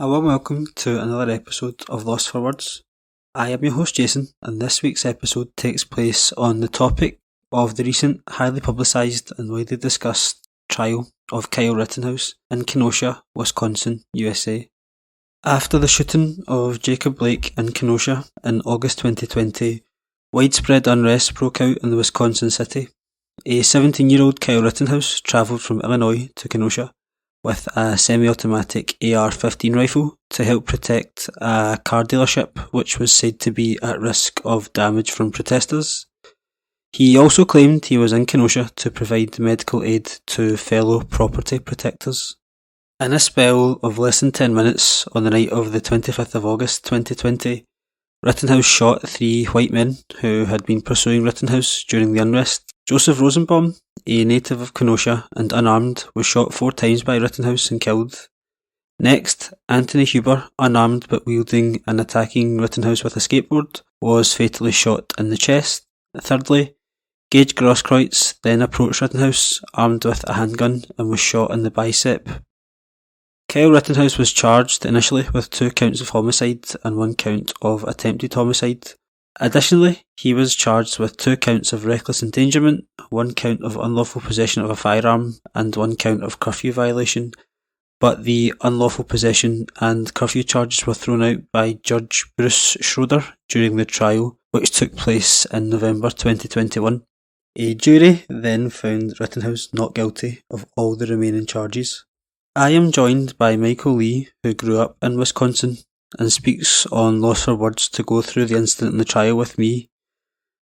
A warm welcome to another episode of Lost for Words. I am your host Jason, and this week's episode takes place on the topic of the recent highly publicised and widely discussed trial of Kyle Rittenhouse in Kenosha, Wisconsin, USA. After the shooting of Jacob Blake in Kenosha in August 2020, widespread unrest broke out in the Wisconsin city. A 17-year-old Kyle Rittenhouse travelled from Illinois to Kenosha with a semi-automatic AR-15 rifle to help protect a car dealership which was said to be at risk of damage from protesters. He also claimed he was in Kenosha to provide medical aid to fellow property protectors. In a spell of less than 10 minutes on the night of the 25th of August 2020, Rittenhouse shot 3 white men who had been pursuing Rittenhouse during the unrest. Joseph Rosenbaum, a native of Kenosha and unarmed, was shot 4 times by Rittenhouse and killed. Next, Anthony Huber, unarmed but wielding and attacking Rittenhouse with a skateboard, was fatally shot in the chest. Thirdly, Gaige Grosskreutz then approached Rittenhouse armed with a handgun and was shot in the bicep. Kyle Rittenhouse was charged initially with 2 counts of homicide and 1 count of attempted homicide. Additionally, he was charged with 2 counts of reckless endangerment, 1 count of unlawful possession of a firearm, and 1 count of curfew violation, but the unlawful possession and curfew charges were thrown out by Judge Bruce Schroeder during the trial, which took place in November 2021. A jury then found Rittenhouse not guilty of all the remaining charges. I am joined by Michael Lee, who grew up in Wisconsin and speaks on Lost for Words to go through the incident and the trial with me.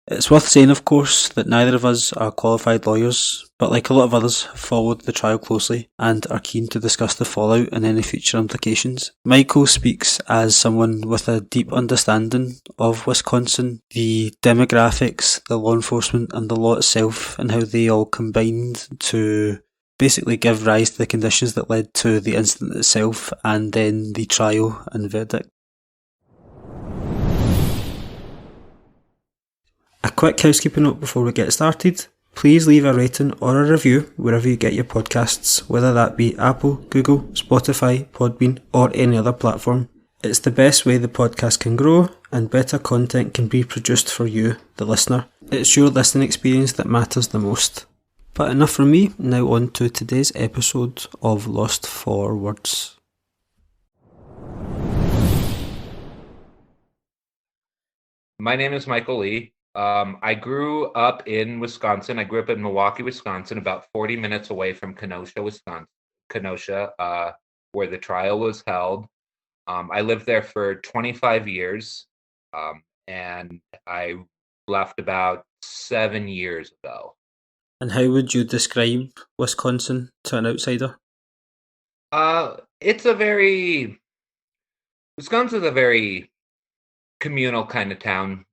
It's worth saying, of course, that neither of us are qualified lawyers, but like a lot of others, have followed the trial closely and are keen to discuss the fallout and any future implications. Michael speaks as someone with a deep understanding of Wisconsin, the demographics, the law enforcement and the law itself, and how they all combined to basically give rise to the conditions that led to the incident itself and then the trial and verdict. A quick housekeeping note before we get started. Please leave a rating or a review wherever you get your podcasts, whether that be Apple, Google, Spotify, Podbean or any other platform. It's the best way the podcast can grow and better content can be produced for you, the listener. It's your listening experience that matters the most. But enough from me, now on to today's episode of Lost for Words. My name is Michael Lee. I grew up in Wisconsin. I grew up in Milwaukee, Wisconsin, about 40 minutes away from Kenosha, where the trial was held. I lived there for 25 years, and I left about 7 years ago. And how would you describe Wisconsin to an outsider? Wisconsin's a very communal kind of town,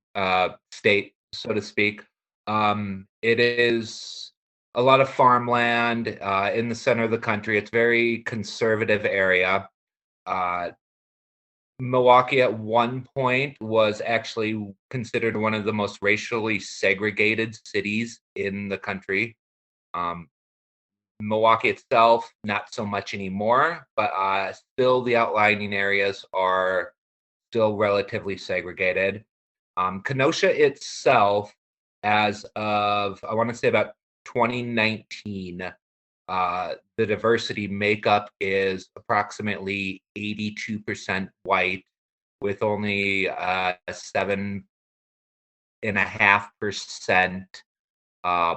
state, so to speak. It is a lot of farmland in the center of the country. It's a very conservative area. Milwaukee at one point was actually considered one of the most racially segregated cities in the country. Milwaukee itself, not so much anymore, but still the outlying areas are still relatively segregated. Kenosha itself, as of, I want to say about 2019, the diversity makeup is approximately 82% white, with only 7.5%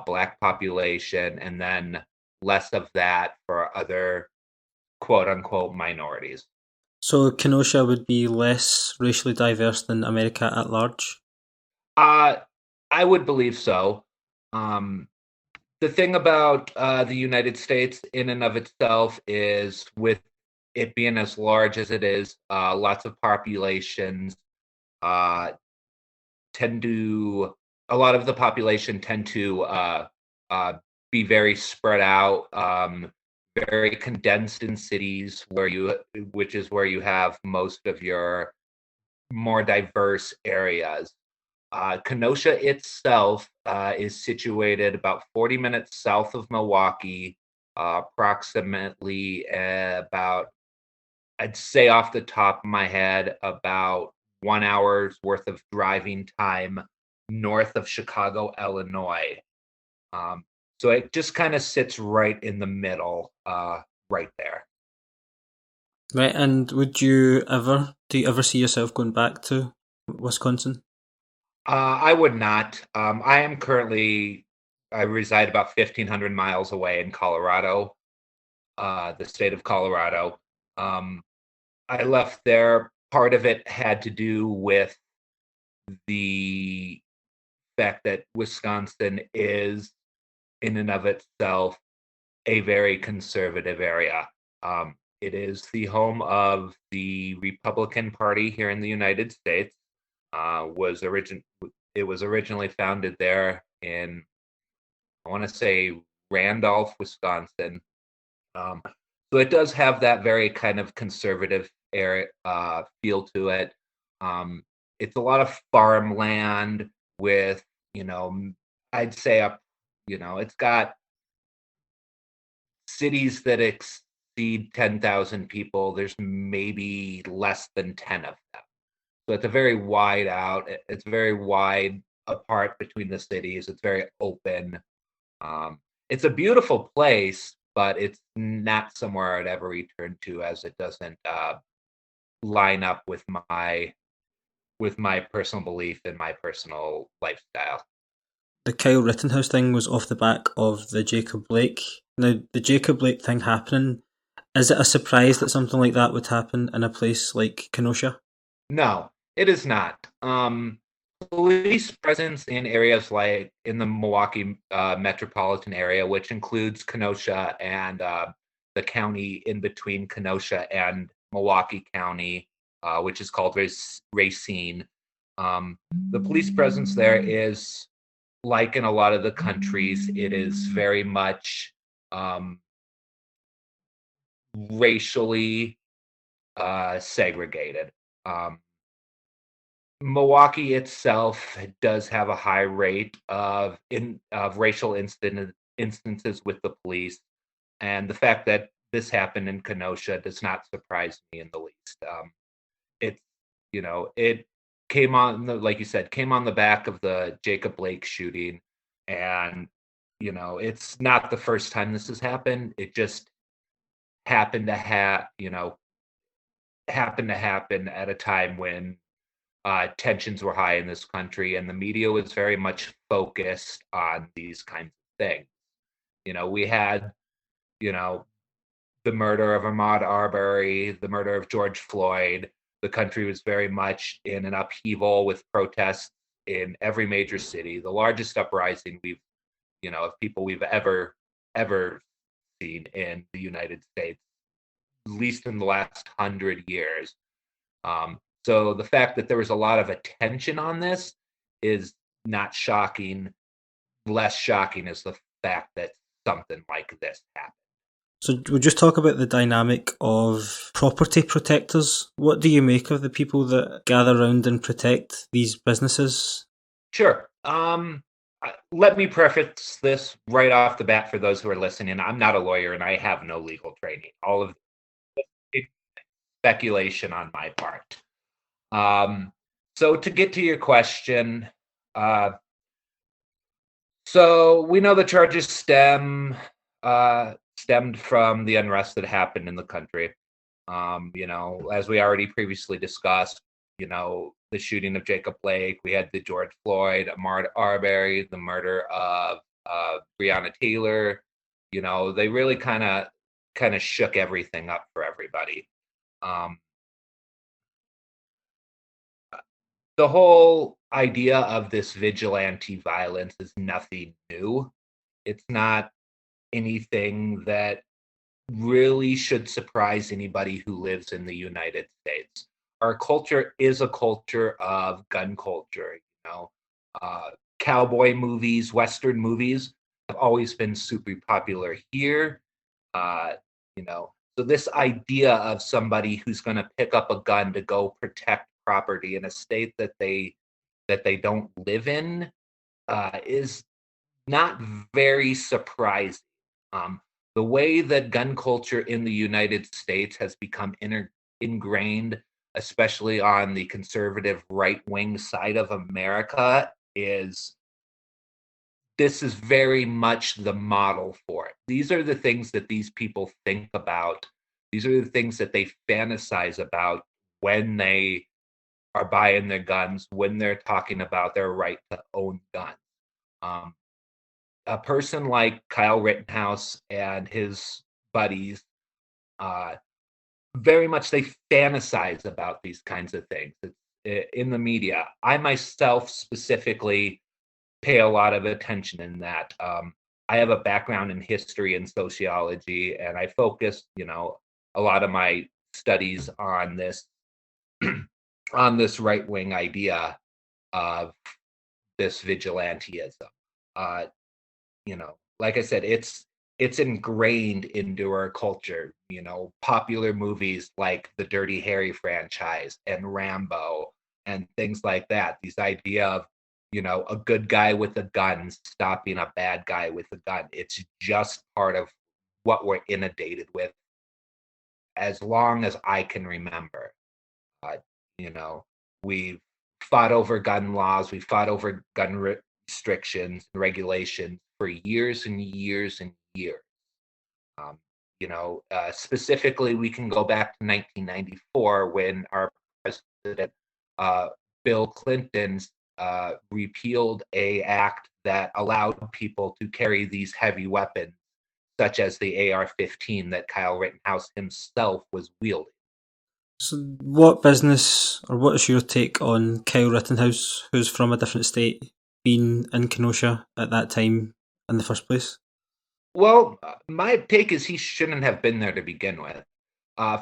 Black population, and then less of that for other quote-unquote minorities. So Kenosha would be less racially diverse than America at large? I would believe so. The thing about the United States in and of itself is, with it being as large as it is, lots of populations a lot of the population tend to be very spread out, very condensed in cities, which is where you have most of your more diverse areas. Kenosha itself is situated about 40 minutes south of Milwaukee, approximately about I'd say off the top of my head about 1 hour's worth of driving time north of Chicago, Illinois. Um, so it just kind of sits right in the middle, right there. Right, and do you ever see yourself going back to Wisconsin? I would not. I reside about 1,500 miles away in Colorado, the state of Colorado. Um, I left there. Part of it had to do with the fact that Wisconsin is, in and of itself, a very conservative area. It is the home of the Republican Party here in the United States. It was originally founded there in, I want to say, Randolph, Wisconsin. Um, so it does have that very kind of conservative area feel to it. Um, it's a lot of farmland with, you know, I'd say it's got cities that exceed 10,000 people. There's maybe less than 10 of them. So it's a very wide out. It's very wide apart between the cities. It's very open. It's a beautiful place, but it's not somewhere I'd ever return to, as it doesn't line up with my personal belief and my personal lifestyle. The Kyle Rittenhouse thing was off the back of the Jacob Blake. Now, the Jacob Blake thing happening, is it a surprise that something like that would happen in a place like Kenosha? No, it is not. Police presence in areas like in the Milwaukee metropolitan area, which includes Kenosha and the county in between Kenosha and Milwaukee County, which is called Racine. The police presence there is, like in a lot of the countries, it is very much racially segregated. Um, Milwaukee itself does have a high rate of racial instances with the police, and the fact that this happened in Kenosha does not surprise me in the least. It's it came on like you said, came on the back of the Jacob Blake shooting, and it's not the first time this has happened. It just happened to have happened to happen at a time when tensions were high in this country, and the media was very much focused on these kinds of things. We had, you know, the murder of Ahmaud Arbery, the murder of George Floyd. The country was very much in an upheaval with protests in every major city. The largest uprising of people we've ever seen in the United States, at least in the last 100 years. So the fact that there was a lot of attention on this is not shocking. Less shocking is the fact that something like this happened. So we'll just talk about the dynamic of property protectors. What do you make of the people that gather around and protect these businesses? Sure. Let me preface this right off the bat for those who are listening. I'm not a lawyer and I have no legal training. All of it's speculation on my part. So to get to your question, uh, so we know the charges stemmed from the unrest that happened in the country. As we already previously discussed, the shooting of Jacob Blake, we had the George Floyd, Ahmaud Arbery, the murder of Breonna Taylor. They really kind of shook everything up for everybody. Um, the whole idea of this vigilante violence is nothing new. It's not anything that really should surprise anybody who lives in the United States. Our culture is a culture of gun culture. Uh, Cowboy movies, Western movies have always been super popular here. Uh, so this idea of somebody who's going to pick up a gun to go protect property in a state that they don't live in is not very surprising. Um, the way that gun culture in the United States has become ingrained, especially on the conservative right-wing side of America, is this is very much the model for it. These are the things that these people think about. These are the things that they fantasize about when they are buying their guns, when they're talking about their right to own guns. Um, a person like Kyle Rittenhouse and his buddies, uh, very much they fantasize about these kinds of things. In the media. I myself specifically pay a lot of attention in that. I have a background in history and sociology, and I focus, a lot of my studies on this on this right wing idea of this vigilantism. Uh, like I said, it's ingrained into our culture. Popular movies like the Dirty Harry franchise and Rambo and things like that. These idea of a good guy with a gun stopping a bad guy with a gun. It's just part of what we're inundated with as long as I can remember. Uh, you know, we've fought over gun laws, we've fought over gun restrictions and regulations for years and years and years. Um, specifically, we can go back to 1994 when our president, uh, Bill Clinton, repealed a act that allowed people to carry these heavy weapons, such as the AR-15 that Kyle Rittenhouse himself was wielding. So, what business or what is your take on Kyle Rittenhouse, who's from a different state, being in Kenosha at that time in the first place? Well, my take is he shouldn't have been there to begin with.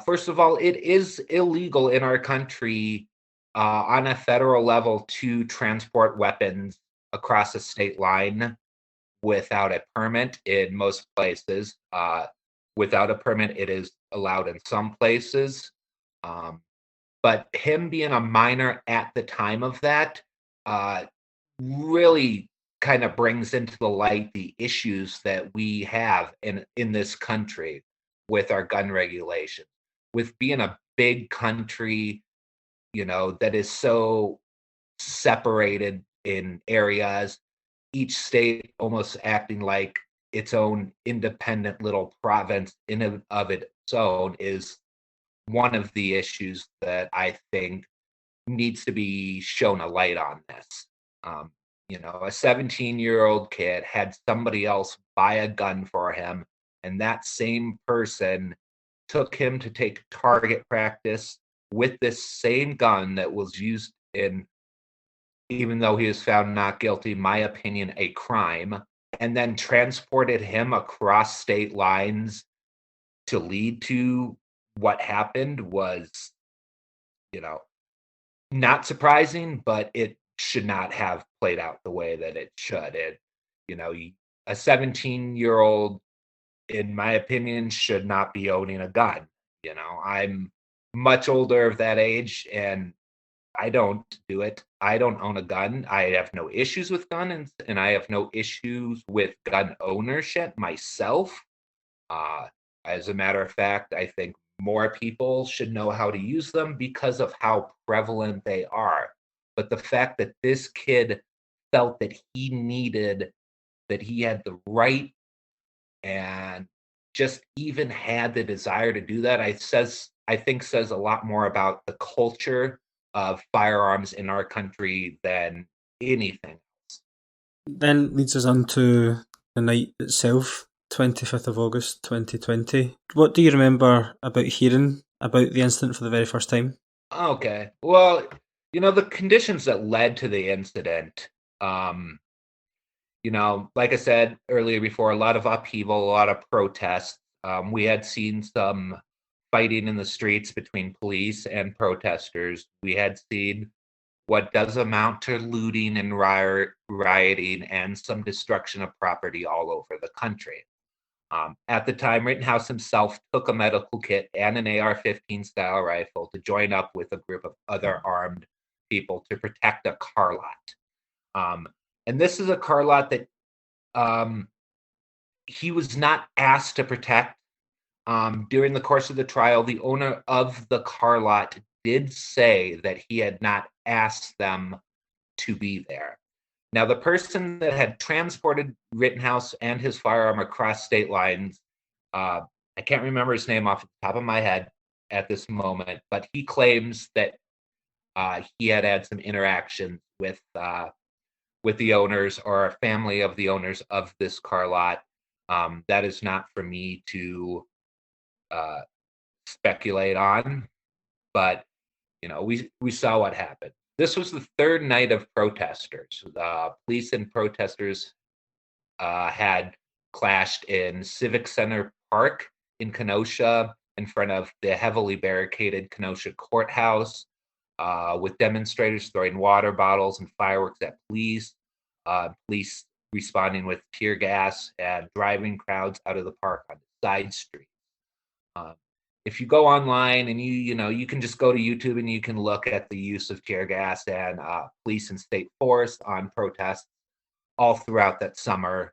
First of all, it is illegal in our country on a federal level to transport weapons across a state line without a permit in most places. Without a permit, it is allowed in some places. Um, but him being a minor at the time of that uh, really kind of brings into the light the issues that we have in this country with our gun regulations, with being a big country, that is so separated in areas, each state almost acting like its own independent little province in and of its own is one of the issues that I think needs to be shown a light on this. Um, a 17-year-old kid had somebody else buy a gun for him, and that same person took him to take target practice with this same gun that was used in, even though he was found not guilty, my opinion, a crime, and then transported him across state lines to lead to what happened was, you know, not surprising, but it should not have played out the way that it should. You know, a 17-year-old, in my opinion, should not be owning a gun. I'm much older of that age, and I don't do it. I don't own a gun. I have no issues with guns, and I have no issues with gun ownership myself. Uh, as a matter of fact, I think more people should know how to use them because of how prevalent they are. But the fact that this kid felt that he had the right and just even had the desire to do that, I think says a lot more about the culture of firearms in our country than anything. Then leads us on to the night itself, 25th of August 2020. What do you remember about hearing about the incident for the very first time? Okay. Well, the conditions that led to the incident, like I said earlier before, a lot of upheaval, a lot of protests. We had seen some fighting in the streets between police and protesters. We had seen what does amount to looting and rioting and some destruction of property all over the country. At the time, Rittenhouse himself took a medical kit and an AR-15 style rifle to join up with a group of other armed people to protect a car lot. And this is a car lot that um, he was not asked to protect. During the course of the trial, the owner of the car lot did say that he had not asked them to be there. Now, the person that had transported Rittenhouse and his firearm across state lines, I can't remember his name off the top of my head at this moment, but he claims that he had some interaction with the owners or a family of the owners of this car lot. That is not for me to speculate on, but we saw what happened. This was the third night of protesters. Police and protesters had clashed in Civic Center Park in Kenosha in front of the heavily barricaded Kenosha courthouse, with demonstrators throwing water bottles and fireworks at police, police responding with tear gas and driving crowds out of the park on the side streets. If you go online and you can just go to YouTube and you can look at the use of tear gas and police and state force on protests all throughout that summer.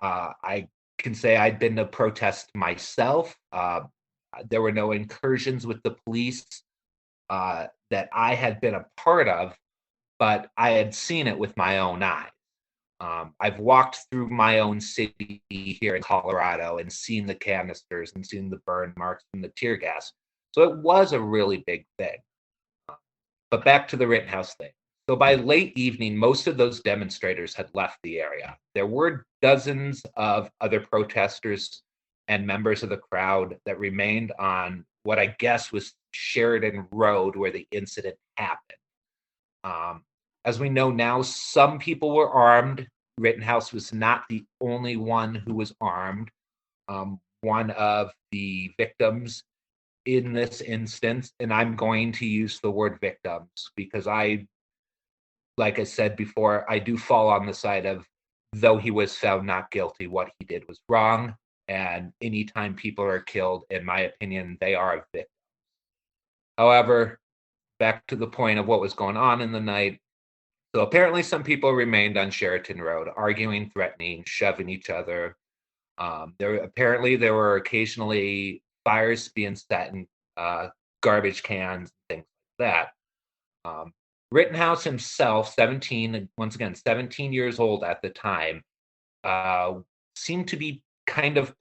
I can say I'd been to protest myself. There were no incursions with the police that I had been a part of, but I had seen it with my own eyes. I've walked through my own city here in Colorado and seen the canisters and seen the burn marks from the tear gas. So it was a really big thing. But back to the Rittenhouse thing. So by late evening, most of those demonstrators had left the area. There were dozens of other protesters and members of the crowd that remained on what I guess was Sheridan Road where the incident happened. As we know now, some people were armed. Rittenhouse was not the only one who was armed. One of the victims in this instance, and I'm going to use the word victims because like I said before, I do fall on the side of, though he was found not guilty, what he did was wrong. And anytime people are killed, in my opinion, they are a victim. However, back to the point of what was going on in the night. So apparently some people remained on Sheridan Road, arguing, threatening, shoving each other. There were occasionally fires being set in garbage cans, things like that. Rittenhouse himself, 17 years old at the time, seemed to be kind of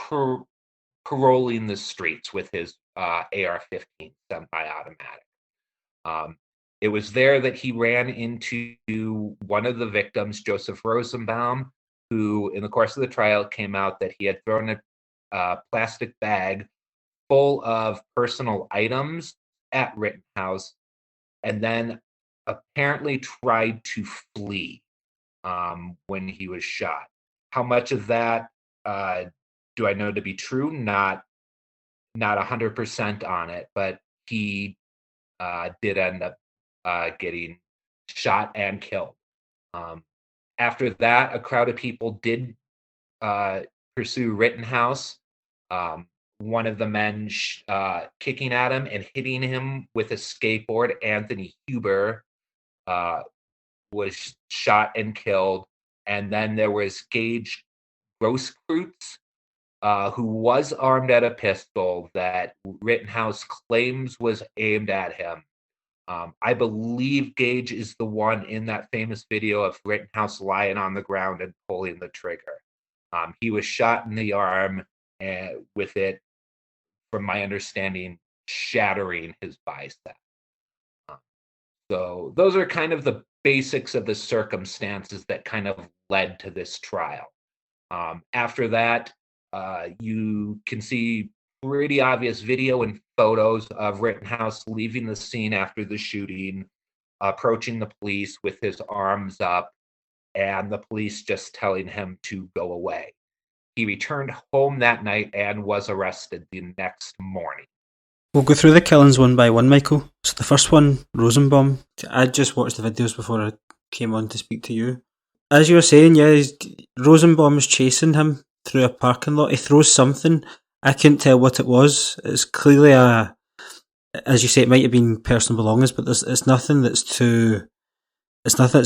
paroling the streets with his AR-15 semi-automatic. It was there that he ran into one of the victims, Joseph Rosenbaum, who in the course of the trial came out that he had thrown a plastic bag full of personal items at Rittenhouse and then apparently tried to flee when he was shot. How much of that do I know to be true? Not 100% on it, but he did end up getting shot and killed. After that, a crowd of people did pursue Rittenhouse. One of the men kicking at him and hitting him with a skateboard, Anthony Huber, was shot and killed. And then there was Gaige Grosskreutz, who was armed at a pistol that Rittenhouse claims was aimed at him. I believe Gaige is the one in that famous video of Rittenhouse lying on the ground and pulling the trigger. He was shot in the arm with it, from my understanding, shattering his bicep. So those are kind of the basics of the circumstances that kind of led to this trial. After that, you can see pretty obvious video and photos of Rittenhouse leaving the scene after the shooting, approaching the police with his arms up, and the police just telling him to go away. He returned home that night and was arrested the next morning. We'll go through the killings one by one, Michael. So the first one, Rosenbaum. I just watched the videos before I came on to speak to you. As you were saying, yeah, Rosenbaum's chasing him through a parking lot. He throws something. I couldn't tell what it was. It's clearly as you say, it might have been personal belongings, but it's nothing that's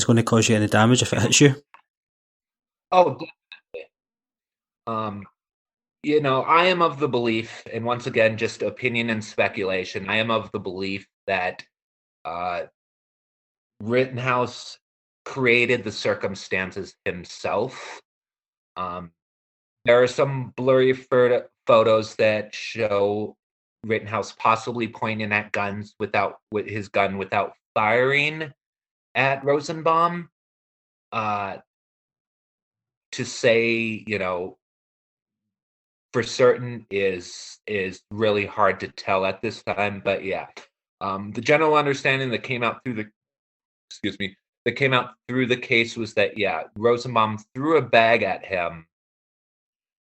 going to cause you any damage if it hits you. Oh, definitely. I am of the belief, and once again, just opinion and speculation, I am of the belief that uh, Rittenhouse created the circumstances himself. Um, there are some blurry photos that show Rittenhouse possibly pointing at guns with his gun without firing at Rosenbaum. Uh, to say, for certain is really hard to tell at this time. But yeah, the general understanding that came out through the excuse me that came out through the case was that yeah, Rosenbaum threw a bag at him,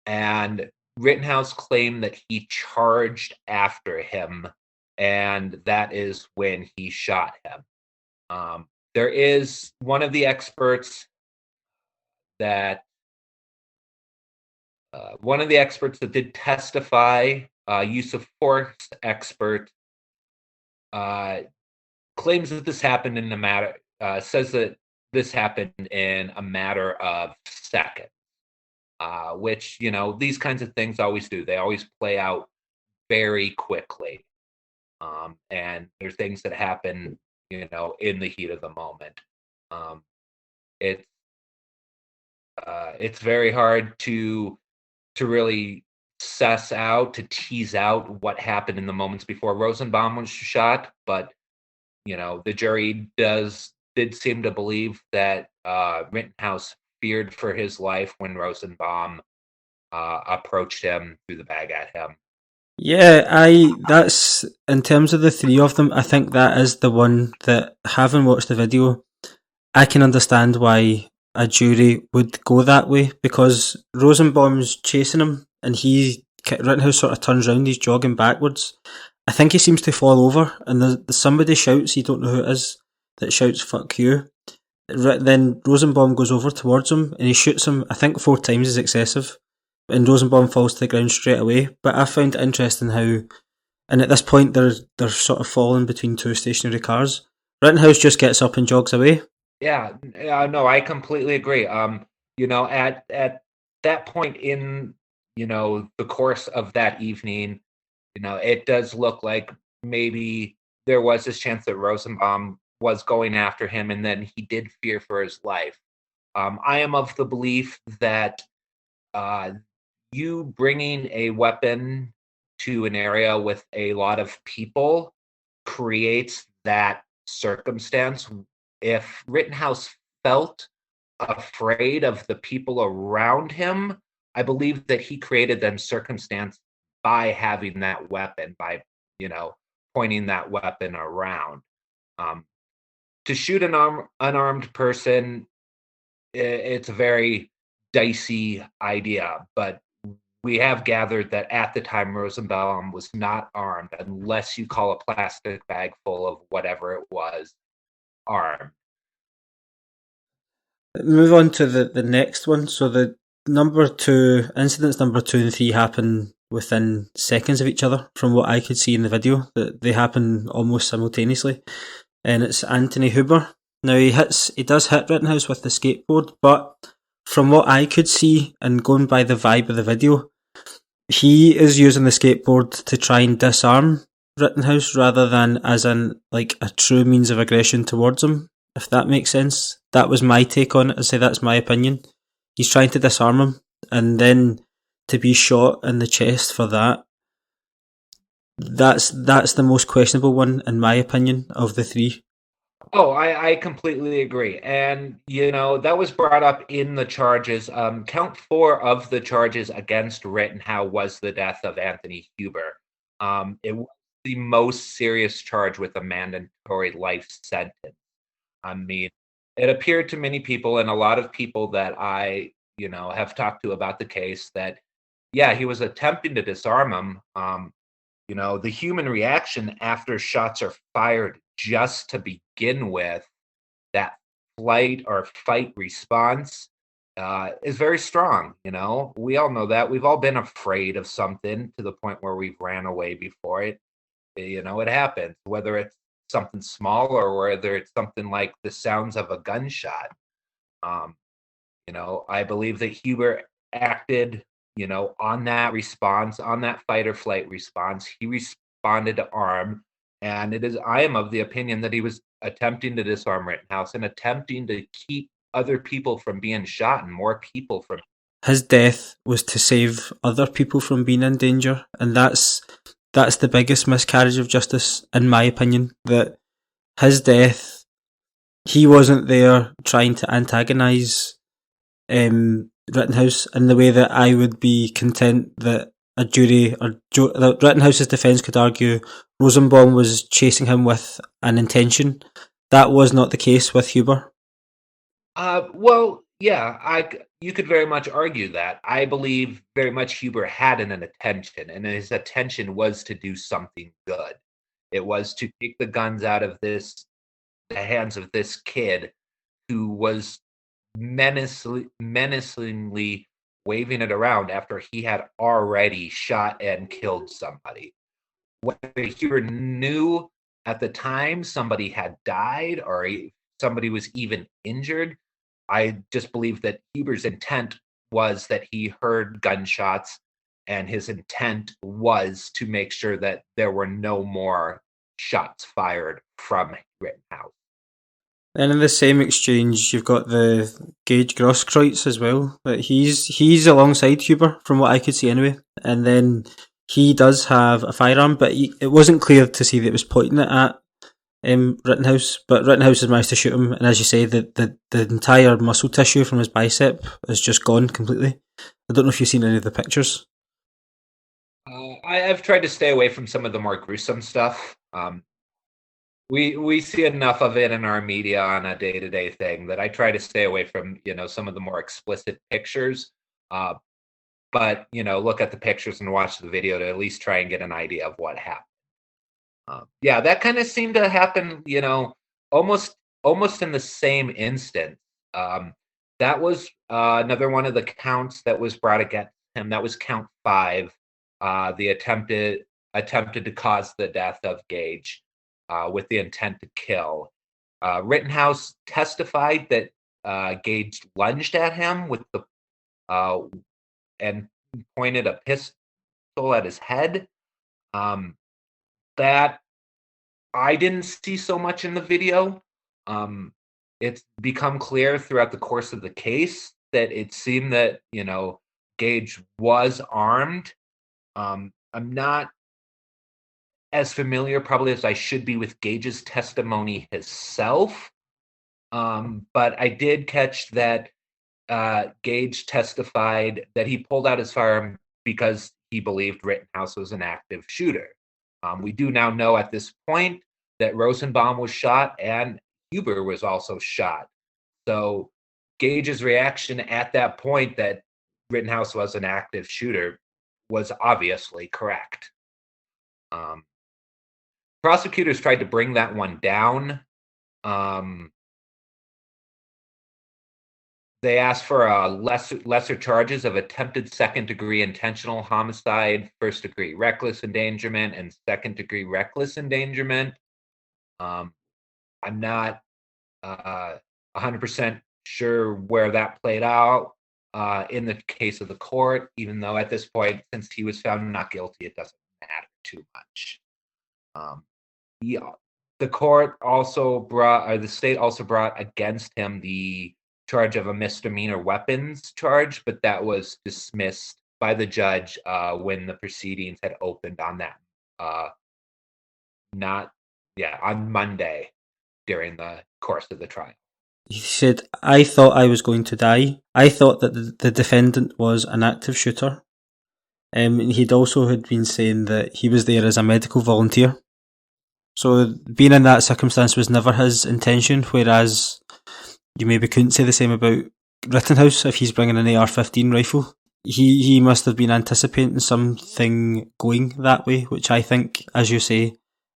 and Rittenhouse claimed that he charged after him, and that is when he shot him. There is that one of the experts that did testify, use of force expert, uh, claims that this happened in a matter, says that this happened in a matter of seconds, which, these kinds of things always do. They always play out very quickly. And there's things that happen, in the heat of the moment. Um, it's it's very hard to really to tease out what happened in the moments before Rosenbaum was shot. But the jury did seem to believe that Rittenhouse feared for his life when Rosenbaum approached him, threw the bag at him. Yeah, that's, in terms of the three of them, I think that is the one that, having watched the video, I can understand why a jury would go that way, because Rosenbaum's chasing him and Rittenhouse sort of turns around, he's jogging backwards. I think he seems to fall over, and somebody shouts, you don't know who it is, that shouts "fuck you." Then Rosenbaum goes over towards him and he shoots him, I think 4 times is excessive, and Rosenbaum falls to the ground straight away. But I found it interesting how, and at this point they're sort of falling between two stationary cars. Rittenhouse just gets up and jogs away. Yeah, no, I completely agree. At that point in, the course of that evening, it does look like maybe there was this chance that Rosenbaum was going after him, and then he did fear for his life. I am of the belief that uh, you bringing a weapon to an area with a lot of people creates that circumstance. If Rittenhouse felt afraid of the people around him, I believe that he created that circumstance by having that weapon, by you know pointing that weapon around. Um, to shoot an unarmed person, it's a very dicey idea, but we have gathered that at the time Rosenbaum was not armed, unless you call a plastic bag full of whatever it was armed. Move on to the next one. So the incidents number 2 and 3 happen within seconds of each other, from what I could see in the video. That they happen almost simultaneously, and it's Anthony Huber. Now he does hit Rittenhouse with the skateboard, but from what I could see and going by the vibe of the video, he is using the skateboard to try and disarm Rittenhouse rather than as in like a true means of aggression towards him, if that makes sense. That was my take on it. I say that's my opinion. He's trying to disarm him, and then to be shot in the chest for that, that's the most questionable one in my opinion of the three. Oh, I completely agree. And, that was brought up in the charges. Count four of the charges against Rittenhouse was the death of Anthony Huber. It was the most serious charge with a mandatory life sentence. I mean, it appeared to many people and a lot of people that I, have talked to about the case that, yeah, he was attempting to disarm him. The human reaction after shots are fired just to begin with, that flight or fight response is very strong. We all know that. We've all been afraid of something to the point where we've ran away before it. It happens, whether it's something small or whether it's something like the sounds of a gunshot. I believe that Huber acted on that response, on that fight or flight response, he responded to arm. And I am of the opinion that he was attempting to disarm Rittenhouse and attempting to keep other people from being shot and more people from. His death was to save other people from being in danger, and that's the biggest miscarriage of justice, in my opinion. That his death, he wasn't there trying to antagonise Rittenhouse in the way that I would be content that a jury or that Rittenhouse's defence could argue Rosenbaum was chasing him with an intention. That was not the case with Huber. Well, yeah, you could very much argue that. I believe very much Huber had an intention, and his intention was to do something good. It was to take the guns out of the hands of this kid who was menacingly waving it around after he had already shot and killed somebody. Whether Huber knew at the time somebody had died or somebody was even injured, I just believe that Huber's intent was that he heard gunshots, and his intent was to make sure that there were no more shots fired from Rittenhouse. And in the same exchange, you've got the Gaige Grosskreutz as well. That he's alongside Huber, from what I could see anyway. And then he does have a firearm, but it wasn't clear to see that it was pointing it at Rittenhouse. But Rittenhouse has managed to shoot him, and as you say, the entire muscle tissue from his bicep is just gone completely. I don't know if you've seen any of the pictures. I've tried to stay away from some of the more gruesome stuff. We see enough of it in our media on a day-to-day thing that I try to stay away from, some of the more explicit pictures. But, look at the pictures and watch the video to at least try and get an idea of what happened. Yeah, that kind of seemed to happen, almost in the same instant. That was another one of the counts that was brought against him. That was count 5, the attempted to cause the death of Gaige. With the intent to kill. Rittenhouse testified that Gaige lunged at him with and pointed a pistol at his head. That I didn't see so much in the video. It's become clear throughout the course of the case that it seemed that Gaige was armed. I'm not as familiar probably as I should be with Gaige's testimony himself. But I did catch that Gaige testified that he pulled out his firearm because he believed Rittenhouse was an active shooter. We do now know at this point that Rosenbaum was shot and Huber was also shot. So Gaige's reaction at that point that Rittenhouse was an active shooter was obviously correct. Prosecutors tried to bring that one down. They asked for lesser charges of attempted second-degree intentional homicide, first-degree reckless endangerment, and second-degree reckless endangerment. I'm not 100% sure where that played out in the case of the court, even though at this point, since he was found not guilty, it doesn't matter too much. The court also the state also brought against him the charge of a misdemeanor weapons charge, but that was dismissed by the judge when the proceedings had opened on that on Monday during the course of the trial. He said, "I thought I was going to die. I thought that the defendant was an active shooter." He'd also had been saying that he was there as a medical volunteer. So being in that circumstance was never his intention, whereas you maybe couldn't say the same about Rittenhouse if he's bringing an AR-15 rifle. He must have been anticipating something going that way, which I think, as you say,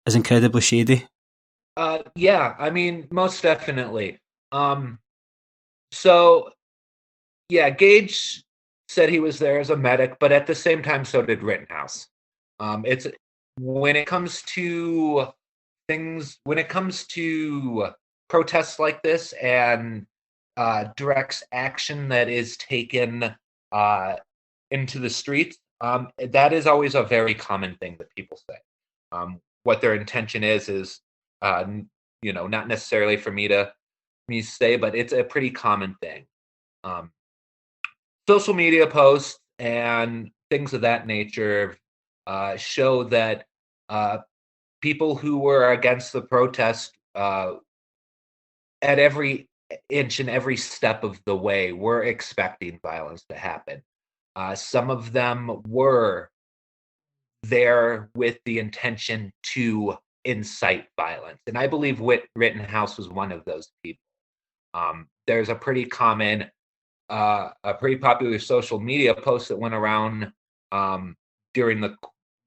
is incredibly shady. Yeah, I mean, most definitely. So, yeah, Gaige said he was there as a medic, but at the same time, so did Rittenhouse. It's when it comes to protests like this and direct action that is taken into the streets, that is always a very common thing that people say. What their intention is not necessarily for me to say, but it's a pretty common thing. Um, Social media posts and things of that nature show that uh, people who were against the protest at every inch and every step of the way were expecting violence to happen. Some of them were there with the intention to incite violence. And I believe Rittenhouse was one of those people. There's a pretty popular social media post that went around during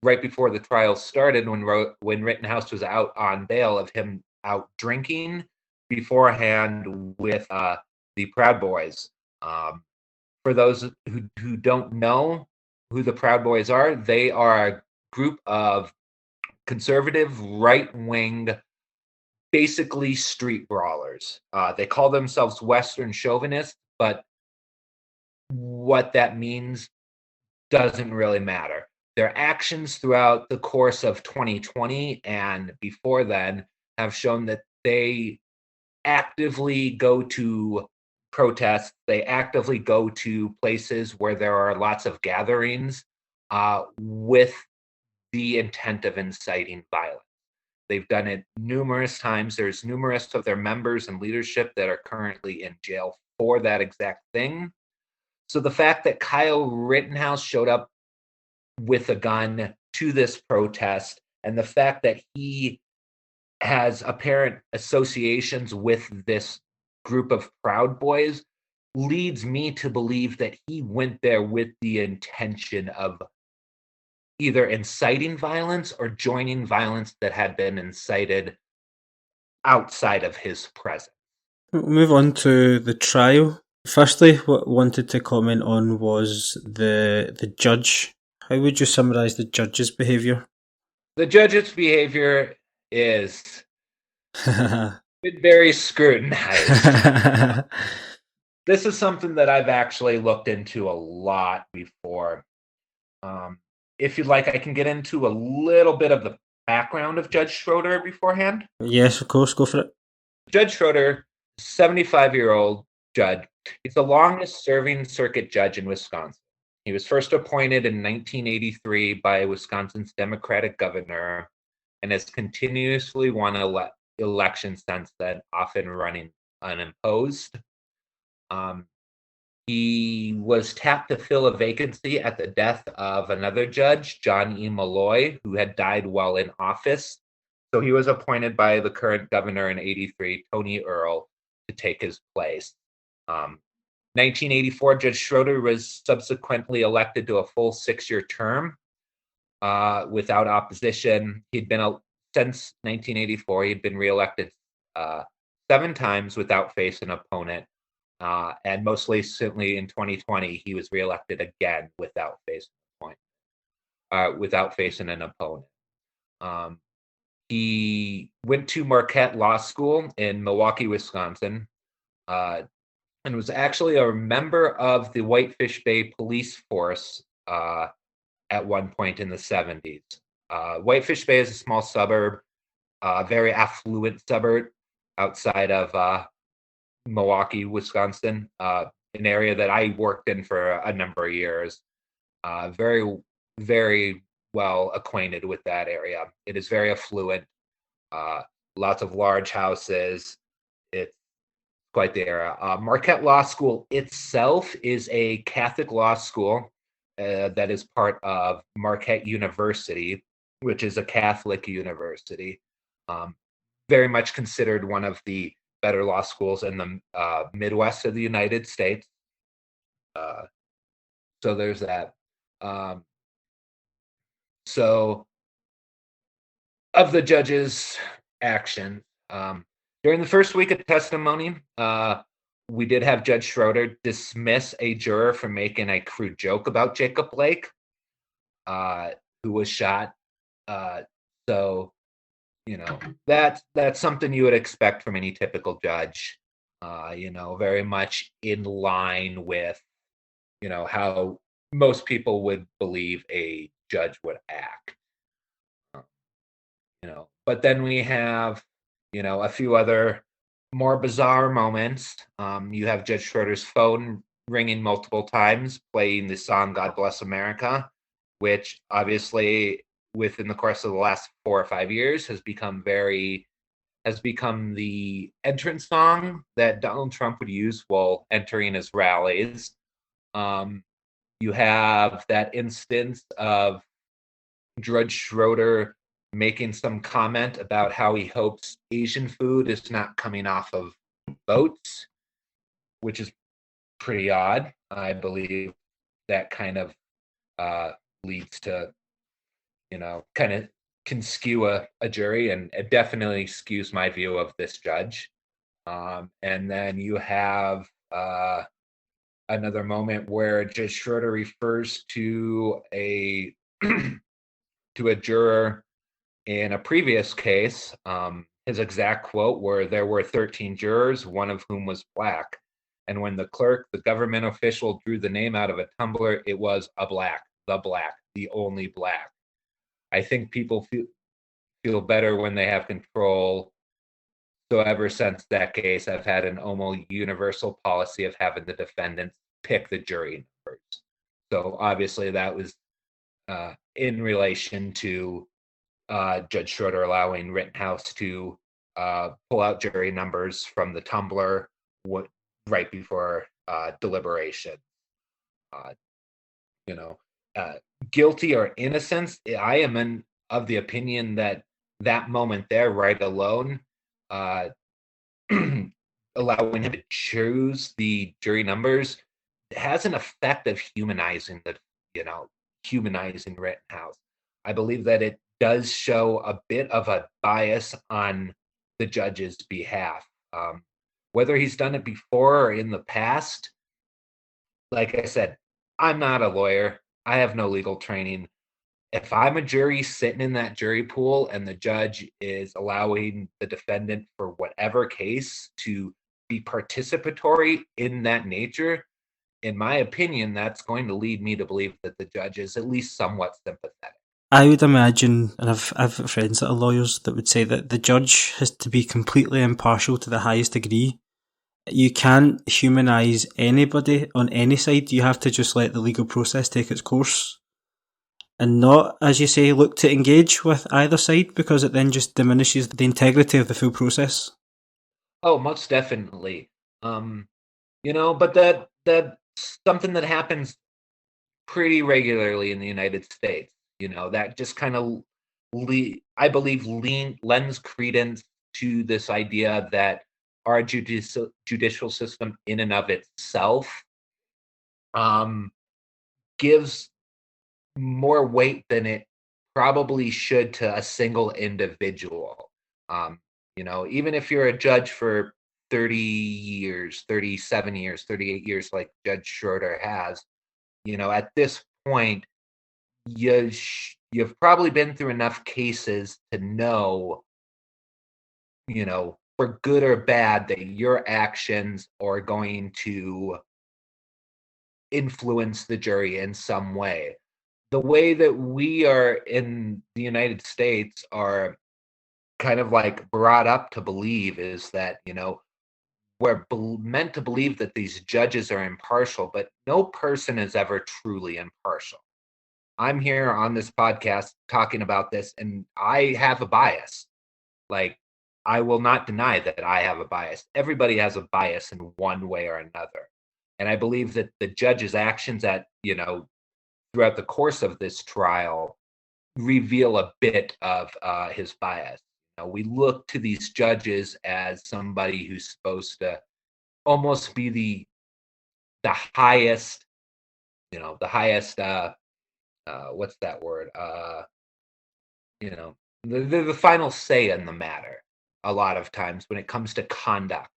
right before the trial started when Rittenhouse was out on bail of him out drinking beforehand with the Proud Boys. For those who don't know who the Proud Boys are, they are a group of conservative, right-wing, basically street brawlers. They call themselves Western chauvinists, but what that means doesn't really matter. Their actions throughout the course of 2020 and before then have shown that they actively go to protests. They actively go to places where there are lots of gatherings with the intent of inciting violence. They've done it numerous times. There's numerous of their members and leadership that are currently in jail for that exact thing. So the fact that Kyle Rittenhouse showed up with a gun to this protest, and the fact that he has apparent associations with this group of Proud Boys leads me to believe that he went there with the intention of either inciting violence or joining violence that had been incited outside of his presence. We'll move on to the trial. Firstly, what I wanted to comment on was the judge. How would you summarise the judge's behaviour? The judge's behavior is been very scrutinized. This is something that I've actually looked into a lot before. If you'd like, I can get into a little bit of the background of Judge Schroeder beforehand. Yes, of course, go for it. Judge Schroeder, 75-year-old judge. He's the longest serving circuit judge in Wisconsin. He was first appointed in 1983 by Wisconsin's Democratic governor and has continuously won elections since then, often running unopposed. He was tapped to fill a vacancy at the death of another judge, John E. Malloy, who had died while in office. So he was appointed by the current governor in 83, Tony Earl, to take his place. 1984, Judge Schroeder was subsequently elected to a full 6-year term without opposition. He'd been, since 1984, he'd been reelected 7 times without facing an opponent. And most recently in 2020, he was reelected again without facing an opponent. He went to Marquette Law School in Milwaukee, Wisconsin, and was actually a member of the Whitefish Bay Police Force at one point in the 70s. Whitefish Bay is a small suburb, very affluent suburb outside of Milwaukee, Wisconsin, an area that I worked in for a number of years. Very, very well acquainted with that area. It is very affluent, lots of large houses. It's quite the area. Marquette Law School itself is a Catholic law school that is part of Marquette University, which is a Catholic university. Very much considered one of the better law schools in the Midwest of the United States. So there's that. So of the judge's action, during the first week of testimony, we did have Judge Schroeder dismiss a juror for making a crude joke about Jacob Blake, who was shot. So, that's something you would expect from any typical judge. Very much in line with, how most people would believe a judge would act. But then we have, a few other more bizarre moments. You have Judge Schroeder's phone ringing multiple times, playing the song "God Bless America," which obviously, within the course of the last 4 or 5 years, has become the entrance song that Donald Trump would use while entering his rallies. You have that instance of Judge Schroeder making some comment about how he hopes Asian food is not coming off of boats, which is pretty odd. I believe that kind of leads to, kind of can skew a jury, and it definitely skews my view of this judge. And then you have another moment where Judge Schroeder refers to a to a juror in a previous case. His exact quote were, "There were 13 jurors, one of whom was black. And when the clerk, the government official, drew the name out of a tumbler, it was a black, the only black." I think people feel better when they have control. So ever since that case, I've had an almost universal policy of having the defendants pick the jury numbers. So obviously that was in relation to Judge Schroeder allowing Rittenhouse to pull out jury numbers from the tumbler right before deliberation. Uh, you know, Guilty or innocence, I am of the opinion that that moment there, right alone, uh, allowing him to choose the jury numbers has an effect of humanizing Rittenhouse. I believe that it does show a bit of a bias on the judge's behalf. Whether he's done it before or in the past, like I said, I'm not a lawyer. I have no legal training. If I'm a jury sitting in that jury pool and the judge is allowing the defendant for whatever case to be participatory in that nature, in my opinion, that's going to lead me to believe that the judge is at least somewhat sympathetic. I would imagine, and I've friends that are lawyers that would say that the judge has to be completely impartial to the highest degree. You can't humanise anybody on any side. You have to just let the legal process take its course and not, as you say, look to engage with either side, because it then just diminishes the integrity of the full process. Oh, most definitely. But that's something that happens pretty regularly in the United States. That just kind of I believe lends credence to this idea that our judicial system in and of itself gives more weight than it probably should to a single individual. Even if you're a judge for 30 years, 37 years, 38 years, like Judge Schroeder has, at this point, you've probably been through enough cases to know, for good or bad, that your actions are going to influence the jury in some way. The way that we are in the United States are kind of like brought up to believe is that, we're meant to believe that these judges are impartial, but no person is ever truly impartial. I'm here on this podcast talking about this, and I have a bias. Like, I will not deny that I have a bias. Everybody has a bias in one way or another. And I believe that the judge's actions throughout the course of this trial reveal a bit of his bias. We look to these judges as somebody who's supposed to almost be the highest, what's that word? The final say in the matter. A lot of times when it comes to conduct,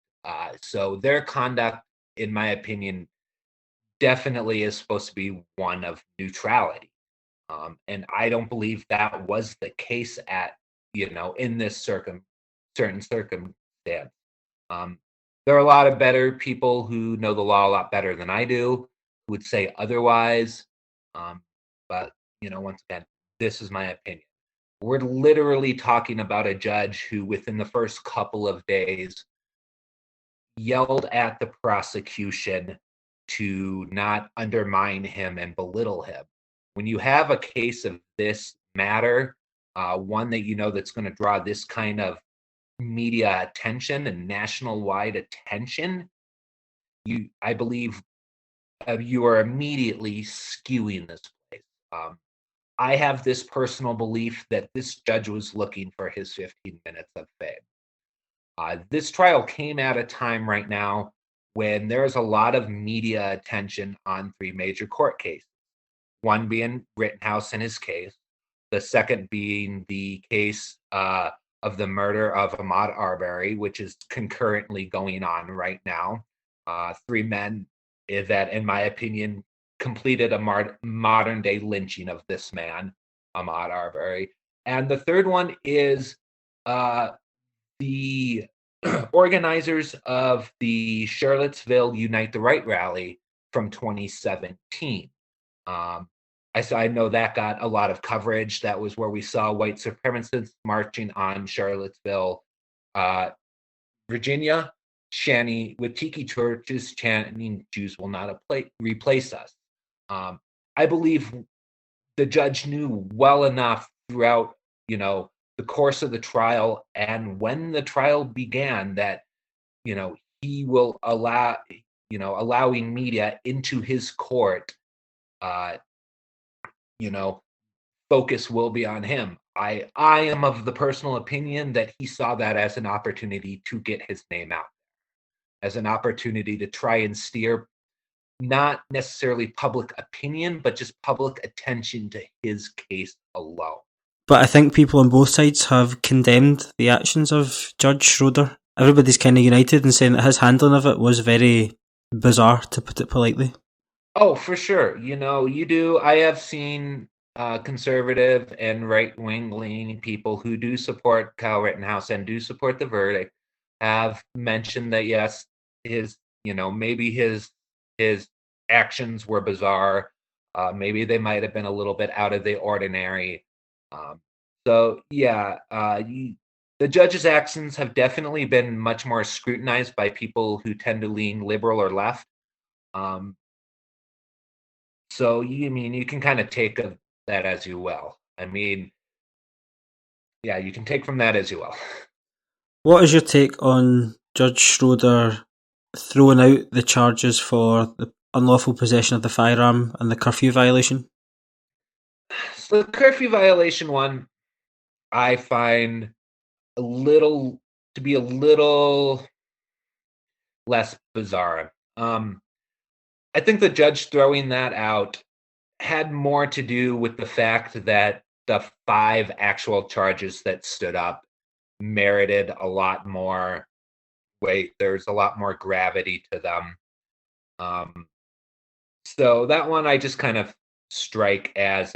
so their conduct, in my opinion, definitely is supposed to be one of neutrality. And I don't believe that was the case in this certain circumstance. There are a lot of better people who know the law a lot better than I do, who would say otherwise. But once again, this is my opinion. We're literally talking about a judge who, within the first couple of days, yelled at the prosecution to not undermine him and belittle him. When you have a case of this matter, one that that's going to draw this kind of media attention and national-wide attention, I believe you are immediately skewing this place. I have this personal belief that this judge was looking for his 15 minutes of fame. This trial came at a time right now when there's a lot of media attention on three major court cases. One being Rittenhouse and his case, the second being the case of the murder of Ahmaud Arbery, which is concurrently going on right now. Three men that, in my opinion, completed a modern day lynching of this man, Ahmaud Arbery. And the third one is the organizers of the Charlottesville Unite the Right rally from 2017. I know that got a lot of coverage. That was where we saw white supremacists marching on Charlottesville, Virginia, chanting with tiki torches, chanting "Jews will not replace us." I believe the judge knew well enough throughout, the course of the trial and when the trial began that, he will allowing media into his court, focus will be on him. I am of the personal opinion that he saw that as an opportunity to get his name out, as an opportunity to try and steer not necessarily public opinion, but just public attention to his case alone. But I think people on both sides have condemned the actions of Judge Schroeder. Everybody's kind of united in saying that his handling of it was very bizarre, to put it politely. Oh, for sure. You do. I have seen conservative and right-wing leaning people who do support Kyle Rittenhouse and do support the verdict have mentioned that, yes, maybe his actions were bizarre. Maybe they might have been a little bit out of the ordinary. The judge's actions have definitely been much more scrutinized by people who tend to lean liberal or left. So you can kind of take that as you will. You can take from that as you will. What is your take on Judge Schroeder throwing out the charges for the unlawful possession of the firearm and the curfew violation? So the curfew violation one, I find to be a little less bizarre. I think the judge throwing that out had more to do with the fact that the 5 actual charges that stood up merited a lot more weight. There's a lot more gravity to them. So that one I just kind of strike as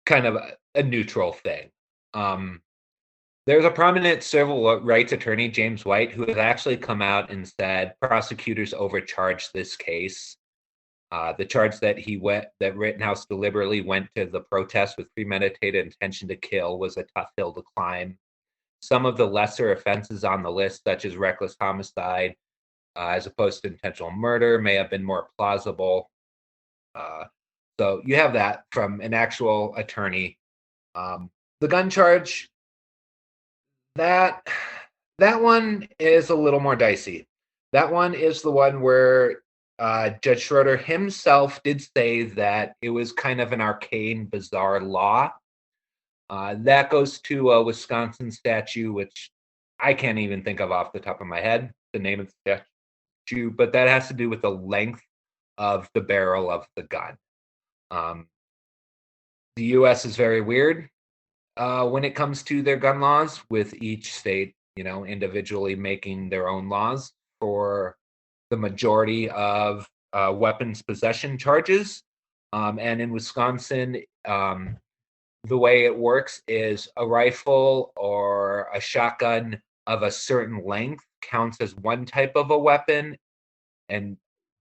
kind of a neutral thing. There's a prominent civil rights attorney, James White, who has actually come out and said prosecutors overcharged this case. The charge that Rittenhouse deliberately went to the protest with premeditated intention to kill was a tough hill to climb. Some of the lesser offenses on the list, such as reckless homicide, as opposed to intentional murder, may have been more plausible. So you have that from an actual attorney. The gun charge, that one is a little more dicey. That one is the one where Judge Schroeder himself did say that it was kind of an arcane, bizarre law. That goes to a Wisconsin statute, which I can't even think of off the top of my head, the name of the statute, but that has to do with the length of the barrel of the gun. The U.S. is very weird when it comes to their gun laws, with each state, individually making their own laws for the majority of weapons possession charges. And in Wisconsin, the way it works is a rifle or a shotgun of a certain length counts as one type of a weapon, and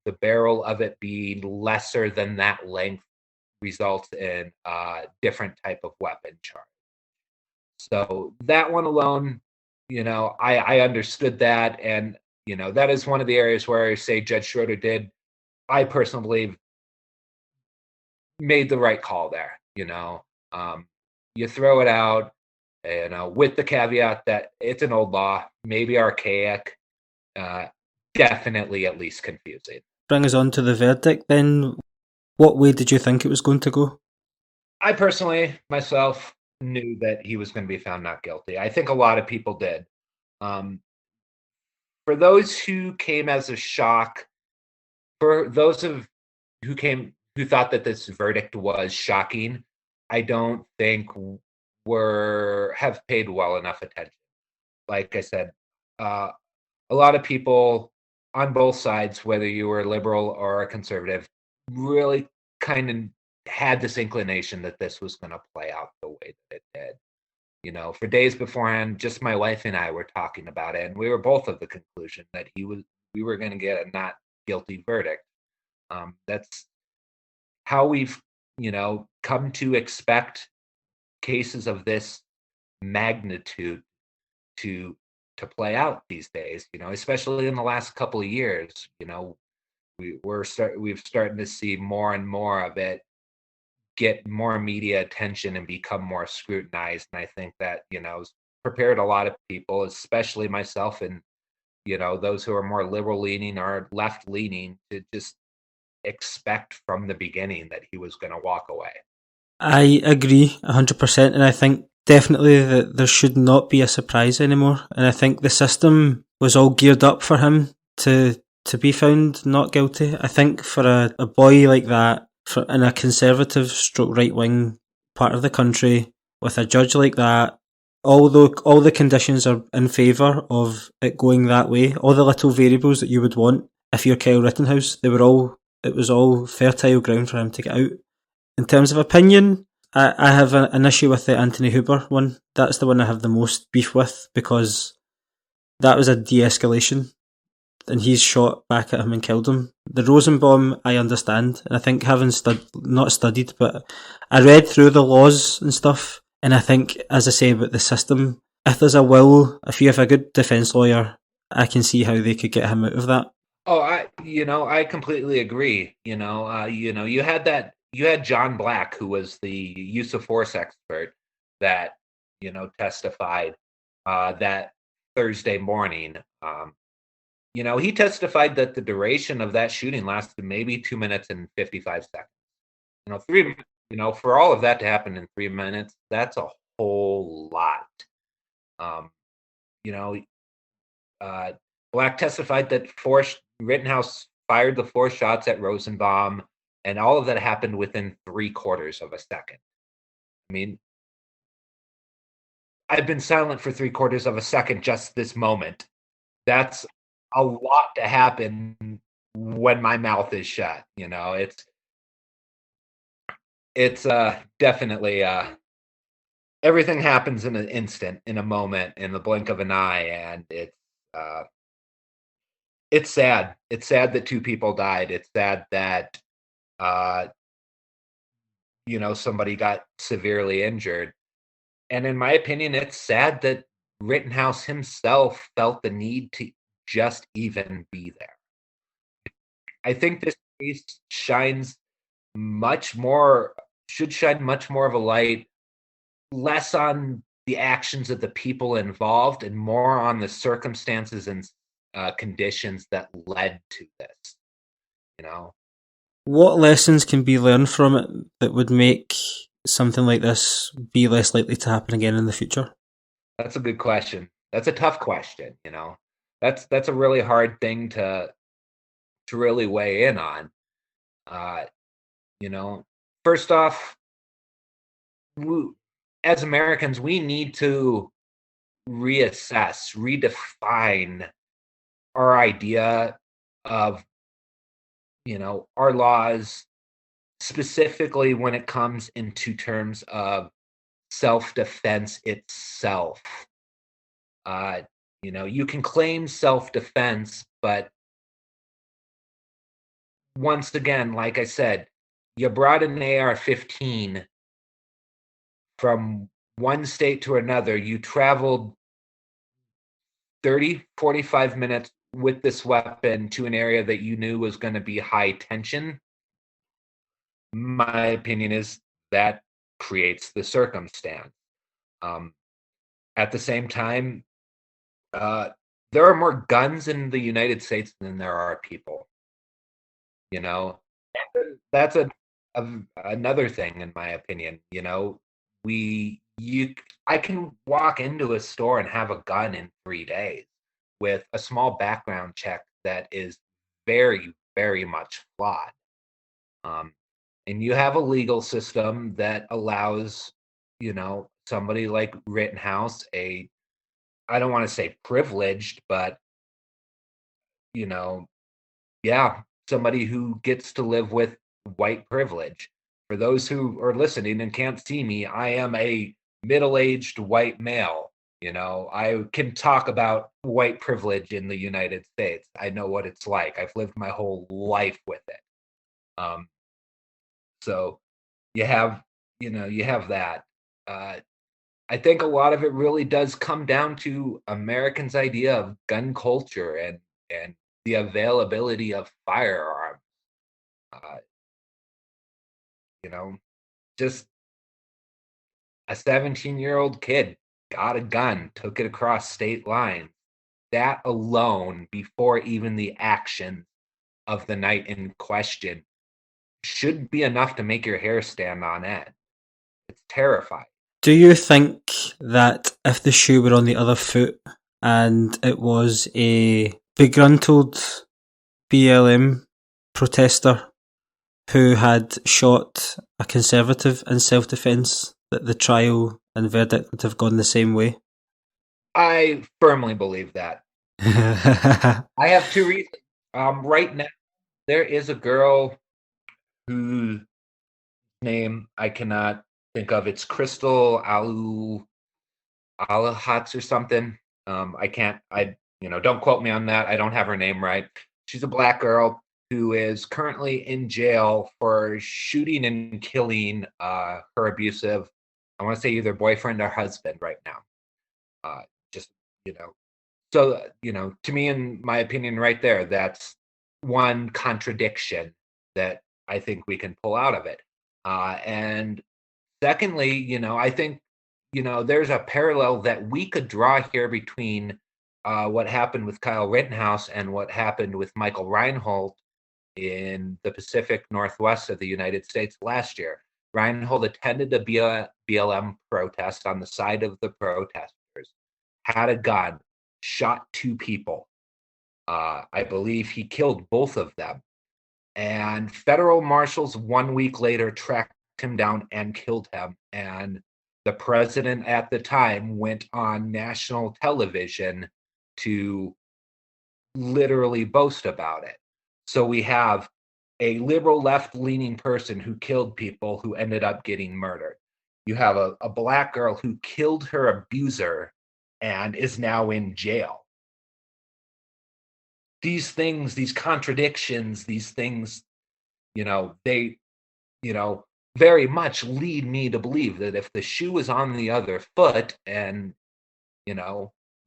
the barrel of it being lesser than that length results in a different type of weapon charge. So that one alone, I understood that. And, that is one of the areas where I say Judge Schroeder did, I personally believe, made the right call there. You throw it out, with the caveat that it's an old law, maybe archaic, definitely at least confusing. Bring us on to the verdict then. What way did you think it was going to go? I personally, myself, knew that he was going to be found not guilty. I think a lot of people did. Um, for those who came as a shock, for those who thought that this verdict was shocking, I don't think have paid well enough attention. Like I said, a lot of people on both sides, whether you were a liberal or a conservative, really kind of had this inclination that this was going to play out the way that it did. For days beforehand, just my wife and I were talking about it, and we were both of the conclusion that we were going to get a not guilty verdict. That's how we've, come to expect cases of this magnitude to play out these days. Especially in the last couple of years. We've starting to see more and more of it get more media attention and become more scrutinized. And I think that, prepared a lot of people, especially myself and, those who are more liberal leaning or left leaning, to just expect from the beginning that he was going to walk away. I agree 100%, and I think definitely that there should not be a surprise anymore. And I think the system was all geared up for him to be found not guilty. I think for a boy like that, in a conservative stroke right wing part of the country, with a judge like that, although all the conditions are in favour of it going that way, all the little variables that you would want if you're Kyle Rittenhouse, it was all fertile ground for him to get out. In terms of opinion, I have an issue with the Anthony Huber one. That's the one I have the most beef with, because that was a de-escalation and he's shot back at him and killed him. The Rosenbaum, I understand, and I think having not studied, but I read through the laws and stuff, and I think, as I say about the system, if there's a will, if you have a good defence lawyer, I can see how they could get him out of that. Oh, I completely agree. You had John Black, who was the use of force expert that, testified that Thursday morning. He testified that the duration of that shooting lasted maybe 2 minutes and 55 seconds. For all of that to happen in 3 minutes, that's a whole lot. Um, you know, Black testified that Rittenhouse fired the 4 shots at Rosenbaum, and all of that happened within 3/4 of a second. I mean, I've been silent for 3/4 of a second just this moment. That's a lot to happen when my mouth is shut. It's definitely everything happens in an instant, in a moment, in the blink of an eye, and it's sad. It's sad that 2 people died. It's sad that uh, somebody got severely injured. And in my opinion, it's sad that Rittenhouse himself felt the need to just even be there. I think this case should shine much more of a light, less on the actions of the people involved and more on the circumstances and conditions that led to this. What lessons can be learned from it that would make something like this be less likely to happen again in the future? That's a good question. That's a tough question. That's a really hard thing to really weigh in on. First off, as Americans, we need to reassess, redefine our idea of, our laws, specifically when it comes into terms of self-defense itself. You can claim self-defense, but once again, like I said, you brought an AR-15 from one state to another. You traveled 30, 45 minutes with this weapon to an area that you knew was going to be high tension. My opinion is that creates the circumstance. At the same time, there are more guns in the United States than there are people. You know, that's another thing, in my opinion. I can walk into a store and have a gun in 3 days with a small background check that is very, very much flawed. And you have a legal system that allows, somebody like Rittenhouse, I don't want to say privileged, but, you know, yeah, somebody who gets to live with white privilege. For those who are listening and can't see me, I am a middle-aged white male. I can talk about white privilege in the United States. I know what it's like. I've lived my whole life with it. So you have, you have that. I think a lot of it really does come down to Americans' idea of gun culture and the availability of firearms. Uh, just a 17-year-old kid got a gun, took it across state lines. That alone, before even the action of the night in question, should be enough to make your hair stand on end. It's terrifying. Do you think that if the shoe were on the other foot and it was a begruntled BLM protester who had shot a Conservative in self-defence, that the trial and verdict would have gone the same way? I firmly believe that. I have two reasons. Right now, there is a girl whose name I cannot think of. It's Crystal Alahatz or something. Don't quote me on that. I don't have her name right. She's a black girl who is currently in jail for shooting and killing her abusive, I want to say either boyfriend or husband right now. Just, so, to me, in my opinion, right there, that's one contradiction that I think we can pull out of it. And secondly, I think, there's a parallel that we could draw here between what happened with Kyle Rittenhouse and what happened with Michael Reinhold in the Pacific Northwest of the United States last year. Reinhold attended a BLM protest on the side of the protesters, had a gun, shot 2 people. I believe he killed both of them. And federal marshals 1 week later tracked him down and killed him. And the president at the time went on national television to literally boast about it. So we have a liberal left-leaning person who killed people who ended up getting murdered. You have a black girl who killed her abuser and is now in jail. These things, these contradictions, these things, they, very much lead me to believe that if the shoe was on the other foot and,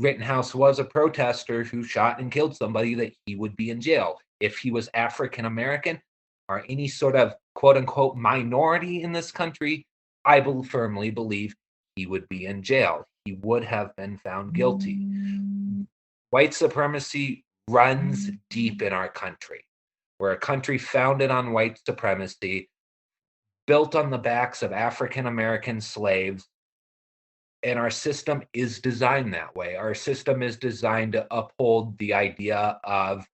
Rittenhouse was a protester who shot and killed somebody, that he would be in jail. If he was African American or any sort of quote unquote minority in this country, I firmly believe he would be in jail. He would have been found guilty. White supremacy runs deep in our country. We're a country founded on white supremacy, built on the backs of African American slaves, and our system is designed that way. Our system is designed to uphold the idea of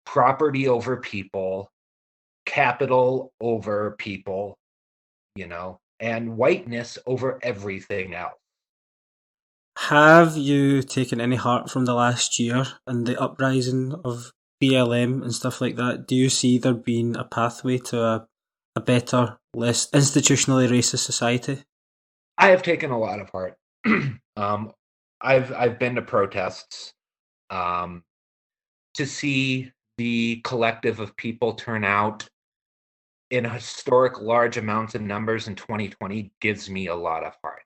property over people, capital over people, and whiteness over everything else. Have you taken any heart from the last year and the uprising of BLM and stuff like that? Do you see there being a pathway to a better, less institutionally racist society? I have taken a lot of heart. I've been to protests to see the collective of people turn out in historic large amounts of numbers in 2020 gives me a lot of heart.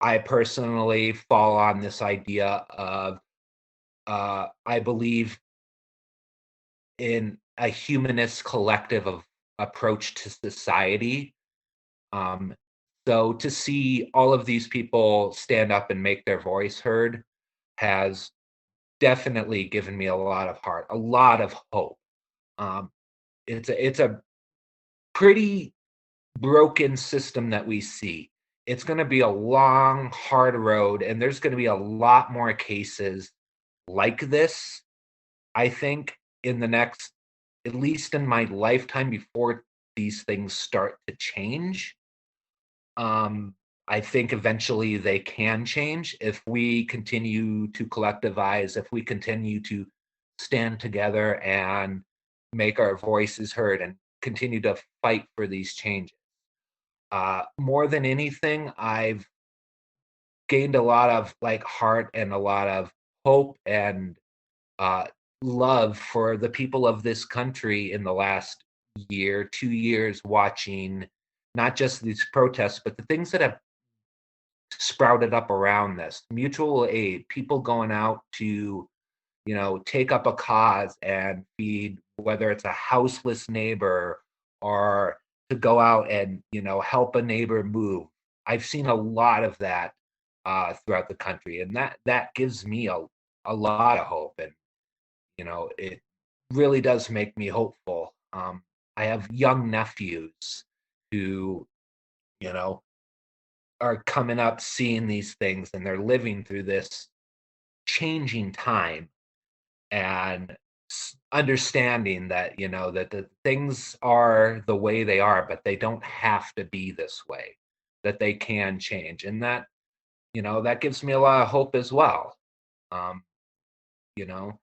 I personally fall on this idea of I believe in a humanist collective of approach to society. So to see all of these people stand up and make their voice heard has definitely given me a lot of heart, a lot of hope. Um, it's a pretty broken system that we see. It's going to be a long, hard road, and there's going to be a lot more cases like this, I think, in the next, at least in my lifetime, before these things start to change. I think eventually they can change if we continue to collectivize, if we continue to stand together and make our voices heard and continue to fight for these changes. More than anything, I've gained a lot of like heart and a lot of hope and uh, love for the people of this country in the last year, 2 years, watching not just these protests, but the things that have sprouted up around this mutual aid, people going out to, take up a cause and feed, whether it's a houseless neighbor or to go out and, help a neighbor move. I've seen a lot of that throughout the country, and that gives me a lot of hope, and it really does make me hopeful. I have young nephews who, you know, are coming up seeing these things, and they're living through this changing time and understanding that that the things are the way they are, but they don't have to be this way, that they can change, and that gives me a lot of hope as well. um you know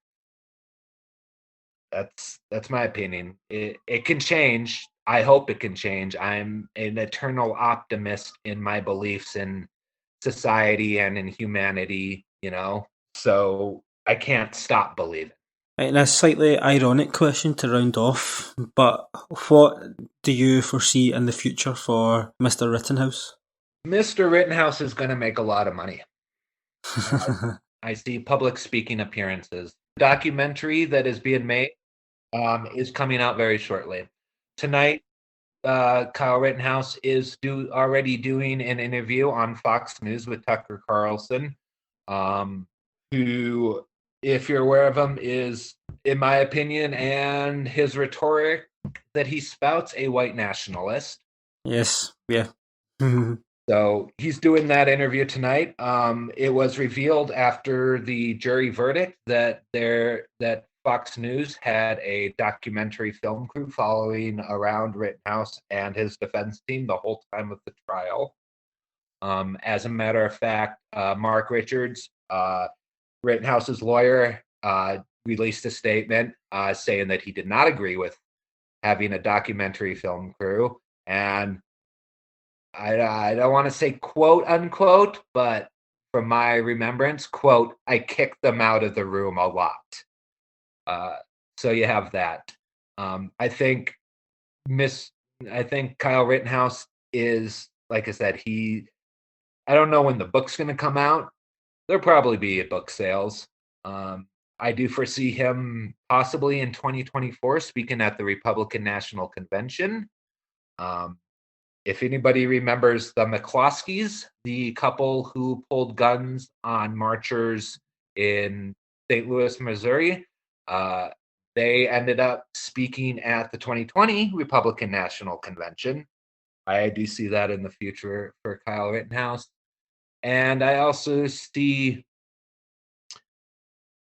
that's my opinion. It can change. I hope it can change. I'm an eternal optimist in my beliefs in society and in humanity, so I can't stop believing. Right, and a slightly ironic question to round off, but what do you foresee in the future for Mr. Rittenhouse? Mr. Rittenhouse is going to make a lot of money. I see public speaking appearances. Documentary that is being made is coming out very shortly. Tonight, Kyle Rittenhouse is already doing an interview on Fox News with Tucker Carlson, who, if you're aware of him, is, in my opinion, and his rhetoric that he spouts, a white nationalist. Yes, yeah. So he's doing that interview tonight. It was revealed after the jury verdict that Fox News had a documentary film crew following around Rittenhouse and his defense team the whole time of the trial. As a matter of fact, Mark Richards, Rittenhouse's lawyer, released a statement saying that he did not agree with having a documentary film crew, and I don't want to say quote unquote, but from my remembrance, quote, I kicked them out of the room a lot. So you have that. I think I think Kyle Rittenhouse is, like I said, I don't know when the book's going to come out. There'll probably be at book sales. I do foresee him possibly in 2024 speaking at the Republican National Convention. If anybody remembers the McCloskeys, the couple who pulled guns on marchers in St. Louis, Missouri, they ended up speaking at the 2020 Republican National Convention. I do see that in the future for Kyle Rittenhouse. And I also see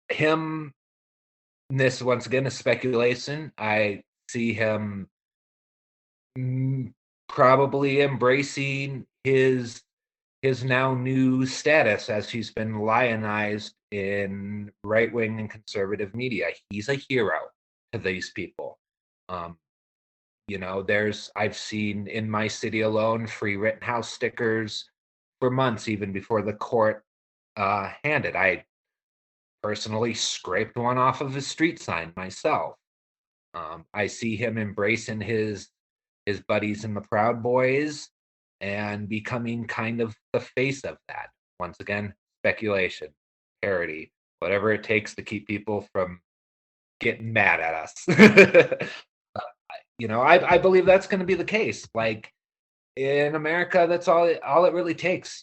him, this once again is speculation, I see him probably embracing his now new status as he's been lionized in right-wing and conservative media. He's a hero to these people. I've seen in my city alone free Rittenhouse stickers for months, even before the court handed. personally scraped one off of his street sign myself. I see him embracing his buddies in the Proud Boys and becoming kind of the face of that. Once again, speculation, parody, whatever it takes to keep people from getting mad at us. I believe that's going to be the case. Like in America, that's all it really takes.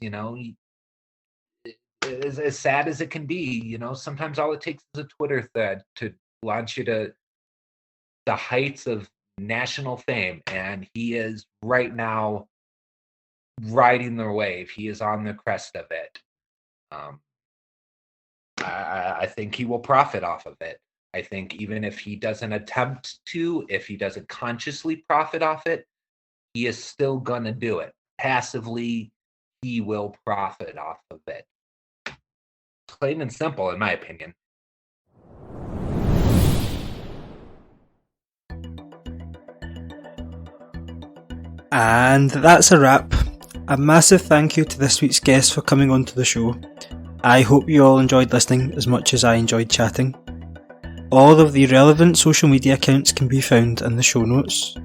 As sad as it can be, sometimes all it takes is a Twitter thread to launch you to the heights of national fame, and he is right now riding the wave. He is on the crest of it. I think he will profit off of it. I think even if he doesn't attempt to, if he doesn't consciously profit off it, he is still gonna do it. Passively, he will profit off of it. Plain and simple, in my opinion. And that's a wrap. A massive thank you to this week's guest for coming on to the show. I hope you all enjoyed listening as much as I enjoyed chatting. All of the relevant social media accounts can be found in the show notes.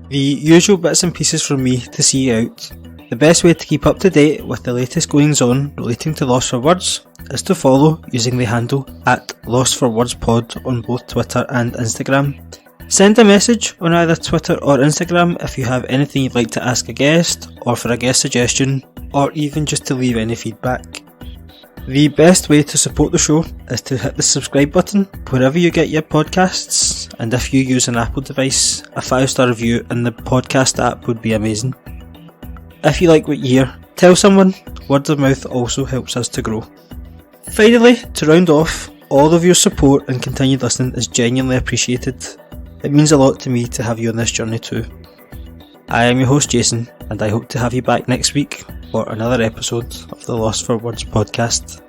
The usual bits and pieces from me to see you out. The best way to keep up to date with the latest goings on relating to Lost for Words is to follow using the handle @LostForWordsPod on both Twitter and Instagram. Send a message on either Twitter or Instagram if you have anything you'd like to ask a guest, or for a guest suggestion, or even just to leave any feedback. The best way to support the show is to hit the subscribe button wherever you get your podcasts, and if you use an Apple device, a 5-star review in the podcast app would be amazing. If you like what you hear, tell someone. Word of mouth also helps us to grow. Finally, to round off, all of your support and continued listening is genuinely appreciated. It means a lot to me to have you on this journey too. I am your host Jason, and I hope to have you back next week for another episode of the Lost for Words podcast.